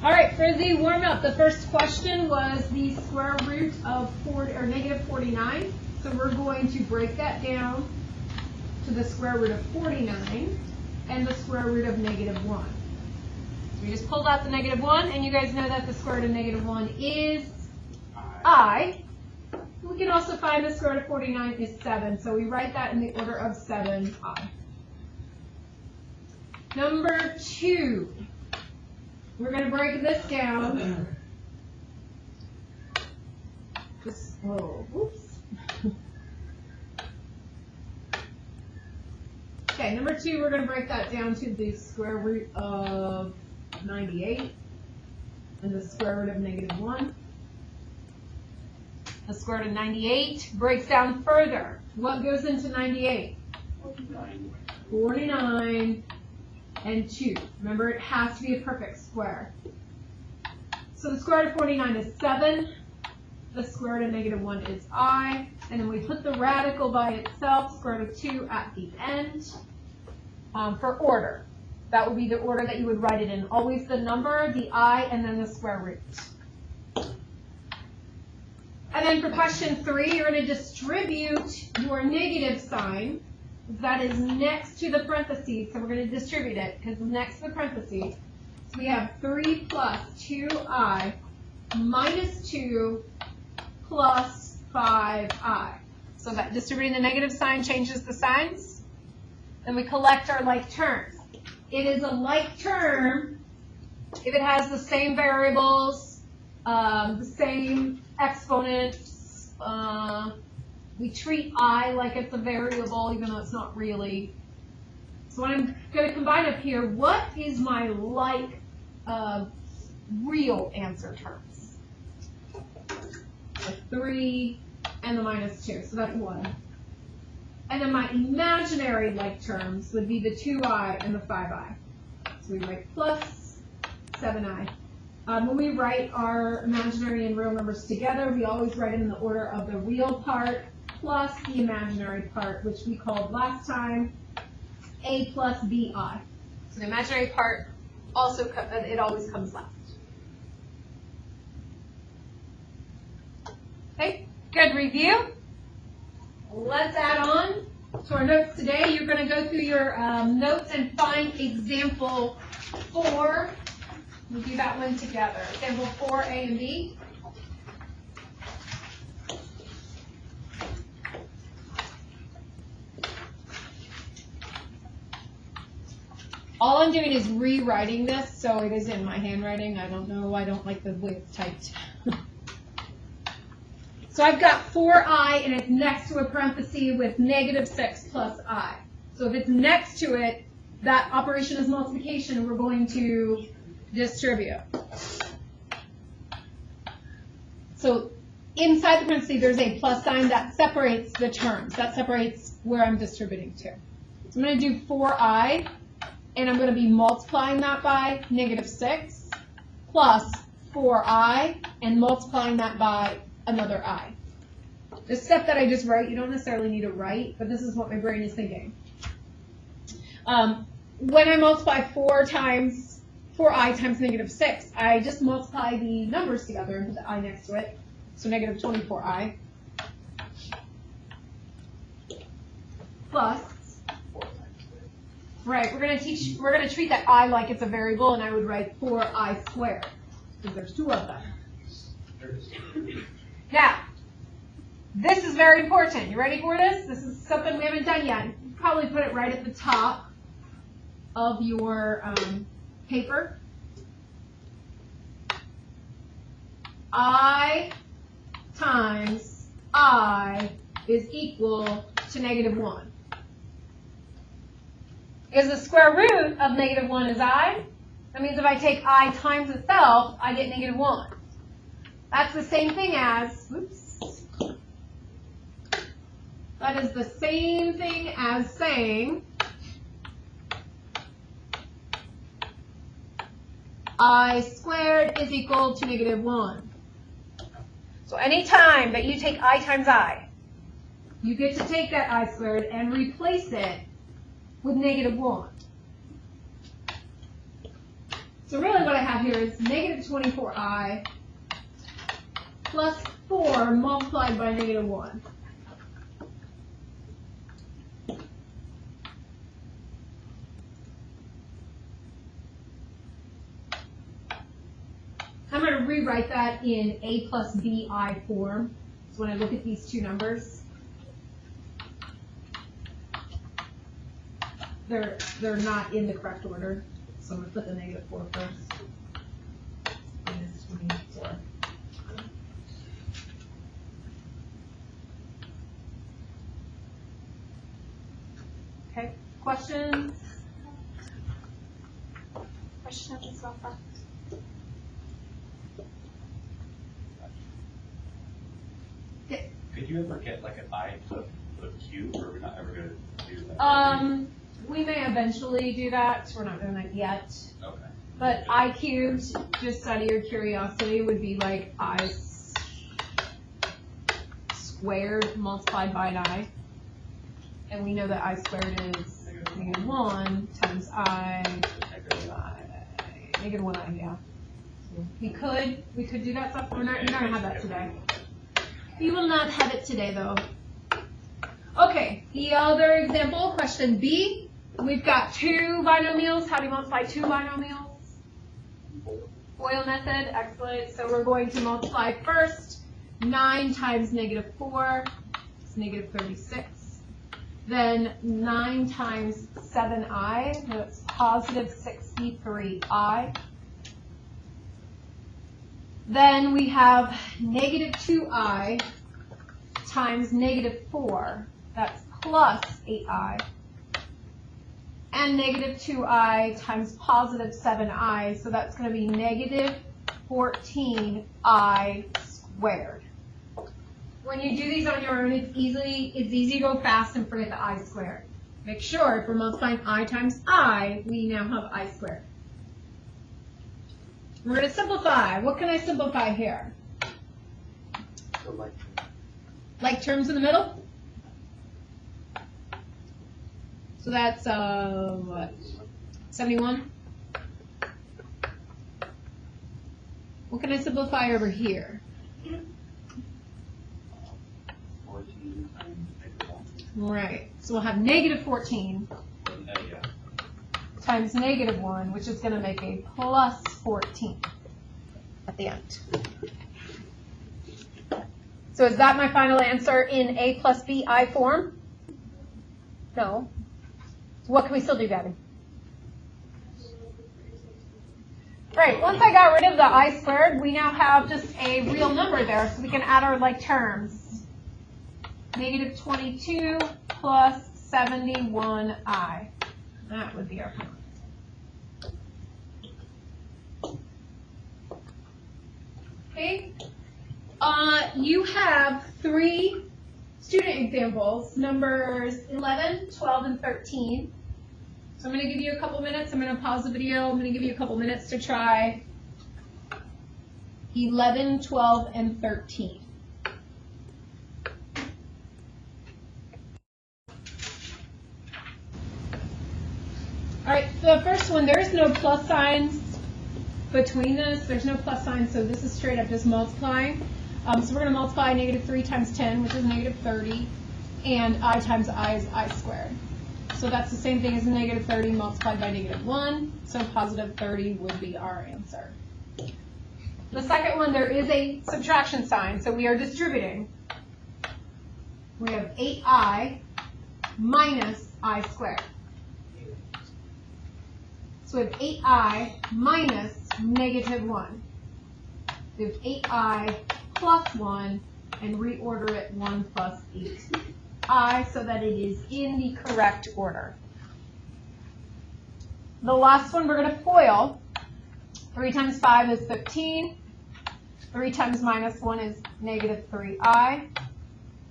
All right, for the warm-up, the first question was the square root of negative 49. So we're going to break that down to the square root of 49 and the square root of negative 1. So we just pulled out the negative 1, and you guys know that the square root of negative 1 is I. We can also find the square root of 49 is 7, so we write that in the order of 7i. Number 2. We're going to break this down. Oops. Okay, number 2, we're going to break that down to the square root of 98 and the square root of negative 1. The square root of 98 breaks down further. What goes into 98? 49 and 2. Remember, it has to be a perfect square. So the square root of 49 is 7. The square root of negative 1 is I. And then we put the radical by itself, square root of 2 at the end. For order, that would be the order that you would write it in. Always the number, the I, and then the square root. And then for question 3, you're going to distribute your negative sign that is next to the parentheses. So we're going to distribute it because it's next to the parentheses. So we have 3 plus 2i minus 2 plus 5i. So that distributing the negative sign changes the signs. Then we collect our like terms. It is a like term if it has the same variables, the same exponents. We treat I like it's a variable, even though it's not really. So when I'm going to combine up here, what is my like real answer terms? The 3 and the minus 2, so that's 1. And then my imaginary like terms would be the 2i and the 5i. So we write plus 7i. When we write our imaginary and real numbers together, we always write it in the order of the real part plus the imaginary part, which we called last time a plus bi. So the imaginary part also, it always comes last. Okay, good review. Let's add on to our notes today. You're going to go through your notes and find example 4. We'll do that one together. Example 4, A and B. All I'm doing is rewriting this, so it is in my handwriting. I don't know. I don't like the way it's typed. So I've got 4i, and it's next to a parenthesis with negative 6 plus I. So if it's next to it, that operation is multiplication, and we're going to distribute. So inside the parenthesis, there's a plus sign that separates the terms. That separates where I'm distributing to. So I'm going to do 4i, and I'm going to be multiplying that by negative 6 plus 4i, and multiplying that by another I. The step that I just wrote, you don't necessarily need to write, but this is what my brain is thinking. When I multiply 4i times negative 6, I just multiply the numbers together and put the I next to it. So negative 24i plus, right, we're going to treat that I like it's a variable, and I would write 4i squared, because there's 2 of them. Now, this is very important. You ready for this? This is something we haven't done yet. You probably put it right at the top of your paper. I times I is equal to negative 1. Because the square root of negative 1 is I. That means if I take I times itself, I get negative 1. That's the same thing as, that is the same thing as saying I squared is equal to negative 1. So any time that you take I times I, you get to take that I squared and replace it with negative 1. So really what I have have here is negative 24i plus 4 multiplied by negative 1. I'm going to rewrite that in a plus bi form. So when I look at these two numbers, they're not in the correct order. So I'm going to put the negative 4 first. Minus 24. Okay, questions? Questions so far? Could you ever get like an I to the cube, or are we not ever going to do that? We may eventually do that. We're not doing that yet. Okay. But I cubed, just out of your curiosity, would be like I squared multiplied by an I. And we know that I squared is negative 1 times I divided by negative 1I, yeah. We could do that stuff. You're not going to have that today. You will not have it today, though. Okay, the other example, question B. We've got two binomials. How do you multiply two binomials? FOIL method, excellent. So we're going to multiply first 9 times negative 4, it's negative 36. Then 9 times 7i, that's positive 63i. Then we have negative 2i times negative 4, that's plus 8i. And negative 2i times positive 7i, so that's going to be negative 14i squared. When you do these on your own, it's easy to go fast and forget the I squared. Make sure if we're multiplying I times I, we now have I squared. We're going to simplify. What can I simplify here? Like terms in the middle? So that's, what, 71? What can I simplify over here? 14 times negative 1. Right, so we'll have negative 14 Yeah. times negative 1, which is going to make a plus 14 at the end. So is that my final answer in A plus BI form? No. So what can we still do, Gabby? Right, once I got rid of the I squared, we now have just a real number there, so we can add our like terms. Negative 22 plus 71i. That would be our final. Okay. You have 3 student examples, numbers 11, 12, and 13. So I'm going to give you a couple minutes. I'm going to pause the video. I'm going to give you a couple minutes to try 11, 12, and 13. All right, the first one, there is no plus signs between this. There's no plus sign, so this is straight up just multiplying. So we're going to multiply negative 3 times 10, which is negative 30, and I times I is I squared. So that's the same thing as negative 30 multiplied by negative 1, so positive 30 would be our answer. The second one, there is a subtraction sign, so we are distributing. We have 8i minus I squared. So we have 8i minus negative 1. We have 8i plus 1, and reorder it 1 plus 8i so that it is in the correct order. The last one we're going to FOIL. 3 times 5 is 15. 3 times minus 1 is negative 3i.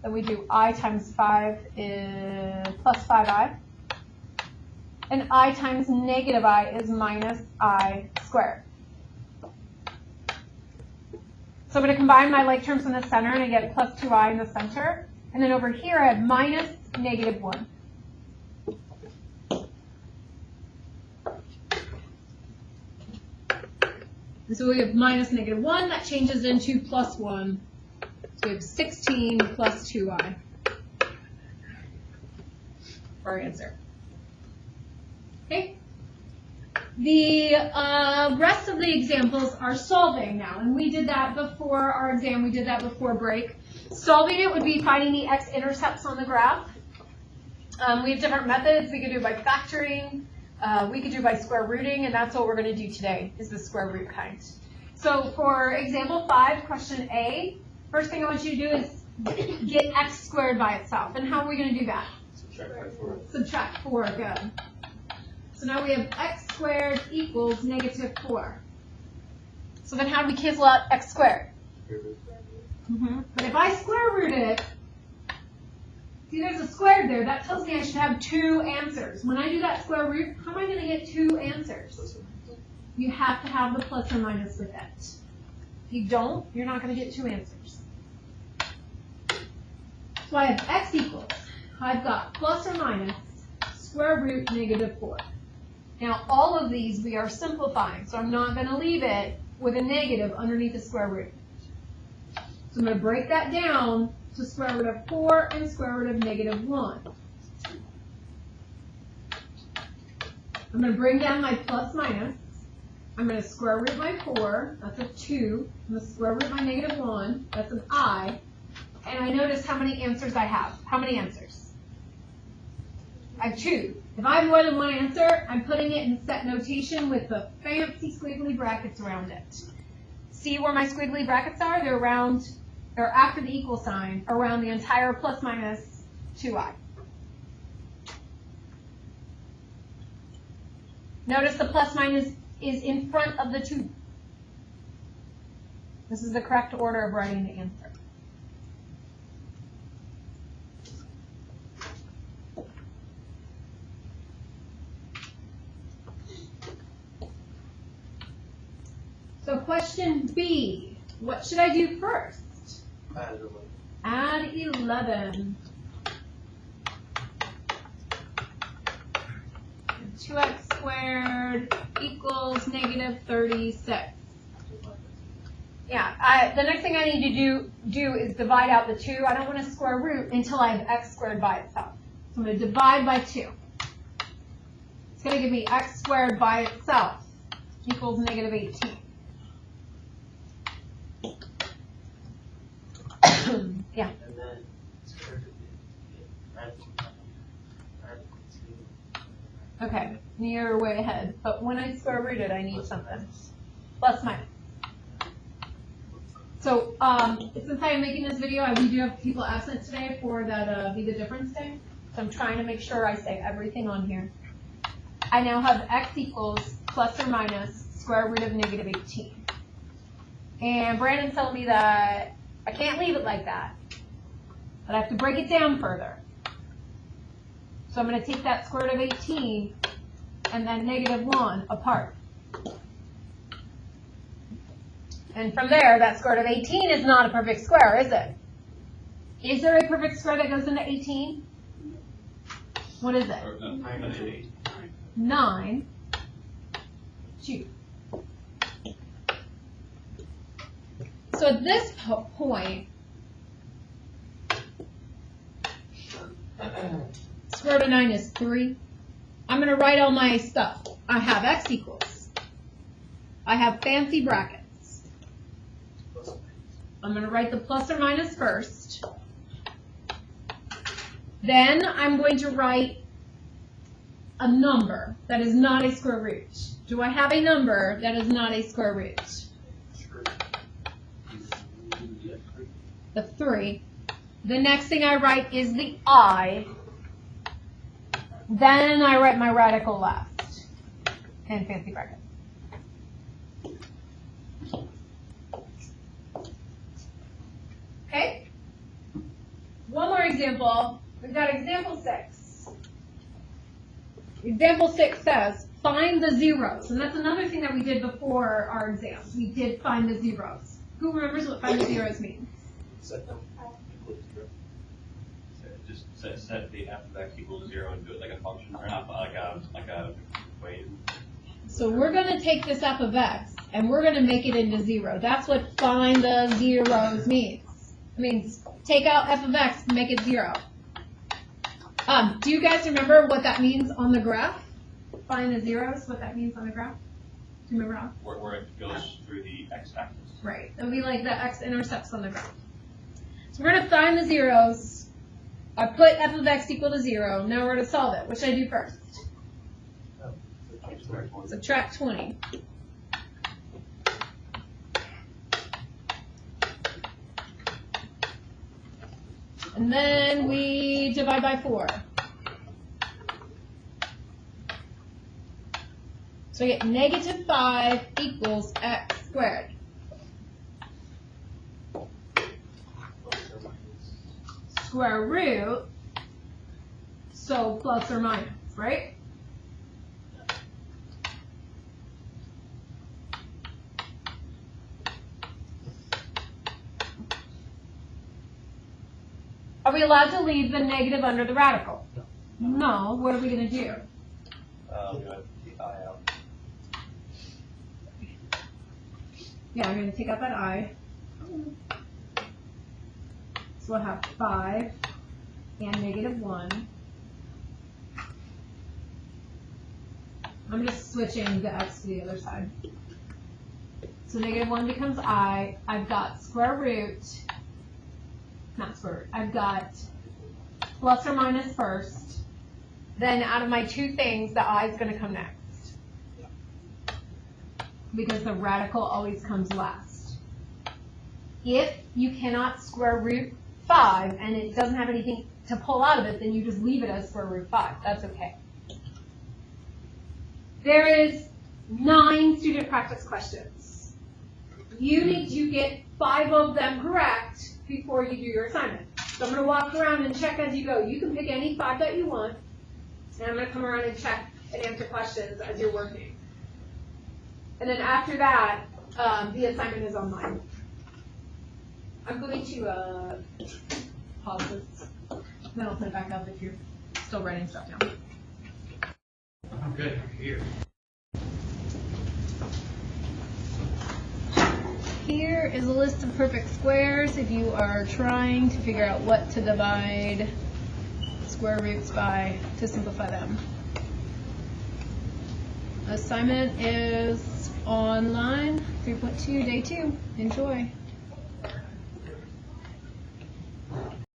Then we do I times 5 is plus 5i. And I times negative I is minus I squared. So I'm going to combine my like terms in the center, and I get plus 2i in the center. And then over here I have minus negative 1. And so we have minus negative 1, that changes into plus 1. So we have 16 plus 2i for our answer. Okay? The rest of the examples are solving now, and we did that before our exam, we did that before break. Solving it would be finding the x-intercepts on the graph. We have different methods. We could do it by factoring, we could do it by square rooting, and that's what we're going to do today, is the square root kind. So for example 5, question A, first thing I want you to do is get x squared by itself. And how are we going to do that? Subtract by 4. Subtract 4, good. So now we have x squared equals negative 4. So then how do we cancel out x squared? But if I square root it, see there's a squared there, that tells me I should have 2 answers. When I do that square root, how am I going to get 2 answers? You have to have the plus or minus with it. If you don't, you're not going to get 2 answers. So I have x equals, I've got plus or minus square root negative 4. Now all of these we are simplifying, so I'm not going to leave it with a negative underneath the square root. So I'm going to break that down to square root of 4 and square root of negative 1. I'm going to bring down my plus minus. I'm going to square root my 4, that's a 2. I'm going to square root my negative 1, that's an I. And I notice how many answers I have. How many answers? I have 2. If I have more than one answer, I'm putting it in set notation with the fancy squiggly brackets around it. See where my squiggly brackets are? They're around, or after the equal sign, around the entire plus minus 2i. Notice the plus minus is in front of the 2. This is the correct order of writing the answer. So question B, what should I do first? Add 11. 2x squared equals negative 36. Yeah, the next thing I need to do is divide out the 2. I don't want to square root until I have x squared by itself. So I'm going to divide by 2. It's going to give me x squared by itself equals negative 18. Yeah. Okay, you're way ahead. But when I square root it, I need something. Plus minus. So since I am making this video, we do have people absent today for that Be the Difference Day. So I'm trying to make sure I say everything on here. I now have x equals plus or minus square root of negative 18. And Brandon's telling me that I can't leave it like that, but I have to break it down further. So I'm going to take that square root of 18 and then negative 1 apart. And from there, that square root of 18 is not a perfect square, is it? Is there a perfect square that goes into 18? What is it? 9. 2. So at this point, square root of 9 is 3. I'm going to write all my stuff. I have x equals. I have fancy brackets. I'm going to write the plus or minus first. Then I'm going to write a number that is not a square root. Do I have a number that is not a square root? The 3. The next thing I write is the I. Then I write my radical left and fancy bracket. Okay? One more example. We've got example 6. Example 6 says, find the zeros. And that's another thing that we did before our exams. We did find the zeros. Who remembers what find the zeros means? Set them equal to 0. Just set the f of x equal to 0 and do it like a function, or not like a equation. So we're going to take this f of x and we're gonna make it into 0. That's what find the zeros means. It means take out f of x and make it 0. Do you guys remember what that means on the graph? Find the zeros, what that means on the graph? Do you remember? Where it goes through the x-axis. Right. It'll be like the x-intercepts on the graph. So we're going to find the zeros. I put f of x equal to 0. Now we're going to solve it. What should I do first? Subtract 20. And then we divide by 4. So I get negative 5 equals x squared. Square root, so plus or minus, right? Are we allowed to leave the negative under the radical? No. What are we going to do? Take the I out. Yeah, I'm going to take out that I. So we'll have 5 and negative 1. I'm just switching the x to the other side. So negative 1 becomes I. I've got square root. Not square root. I've got plus or minus first. Then out of my two things, the I is going to come next. Because the radical always comes last. If you cannot square root 5 and it doesn't have anything to pull out of it, then you just leave it as square root 5. That's okay. There is 9 student practice questions. You need to get 5 of them correct before you do your assignment. So I'm going to walk around and check as you go. You can pick any 5 that you want, and I'm going to come around and check and answer questions as you're working. And then after that, the assignment is online. I'm going to pause this, then I'll put it back up if you're still writing stuff down. I'm good, I'm here. Here is a list of perfect squares if you are trying to figure out what to divide square roots by to simplify them. Assignment is online, 3.2, day 2. Enjoy.